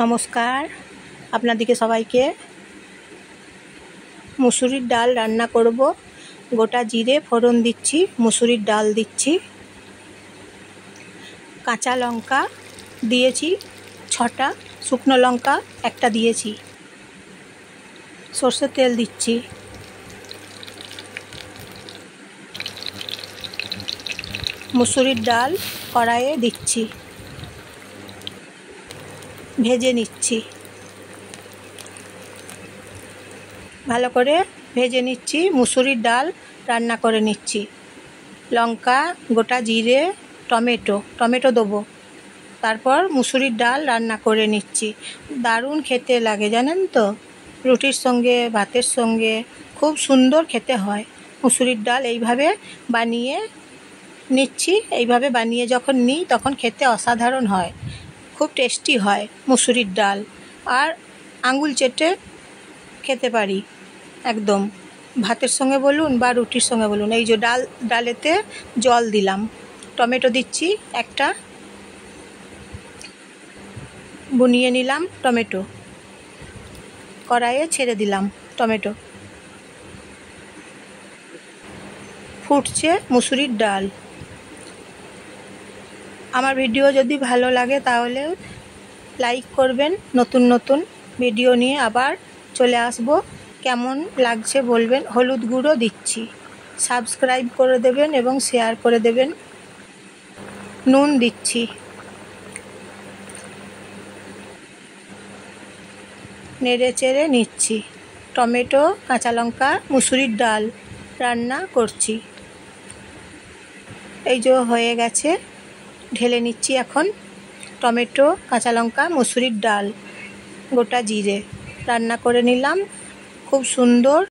নমস্কার আপনাদেরকে সবাইকে। মুসুরির ডাল রান্না করব। গোটা জিরে ফোড়ন দিচ্ছি, মুসুরির ডাল দিচ্ছি, কাঁচা লঙ্কা দিয়েছি 6টা, শুকনো লঙ্কা 1টা দিয়েছি, সরষের তেল দিচ্ছি, মুসুরির ডাল কড়াইয়ে দিচ্ছি, ভেজে নিচ্ছি, ভালো করে ভেজে নিচ্ছি। মুসুরির ডাল রান্না করে নিচ্ছি। লঙ্কা, গোটা জিরে, টমেটো দেবো, তারপর মুসুরির ডাল রান্না করে নিচ্ছি। দারুণ খেতে লাগে জানেন তো, রুটির সঙ্গে ভাতের সঙ্গে খুব সুন্দর খেতে হয়। মুসুরির ডাল এইভাবে বানিয়ে নিচ্ছি। এইভাবে বানিয়ে যখন নিই তখন খেতে অসাধারণ হয়, খুব টেস্টি হয় মুসুরির ডাল। আর আঙুল চেটে খেতে পারি একদম, ভাতের সঙ্গে বলুন বা রুটির সঙ্গে বলুন। এই যে ডালেতে জল দিলাম, টমেটো দিচ্ছি, একটা বুনিয়ে নিলাম, টমেটো কড়াইয়ে ছেড়ে দিলাম, টমেটো ফুটছে মুসুরির ডাল। আমার ভিডিও যদি ভালো লাগে তাহলে লাইক করবেন। নতুন নতুন ভিডিও নিয়ে আবার চলে আসব। কেমন লাগছে বলবেন। হলুদ গুঁড়ো দিচ্ছি, সাবস্ক্রাইব করে দেবেন এবং শেয়ার করে দেবেন। নুন দিচ্ছি, নেড়ে চেড়ে নিচ্ছি। টমেটো, কাঁচা লঙ্কা, মুসুরির ডাল রান্না করছি। এই যে হয়ে গেছে, ঢেলে নিচ্ছি এখন। টমেটো, কাঁচা লঙ্কা, মুসুরির ডাল, গোটা জিরে রান্না করে নিলাম, খুব সুন্দর।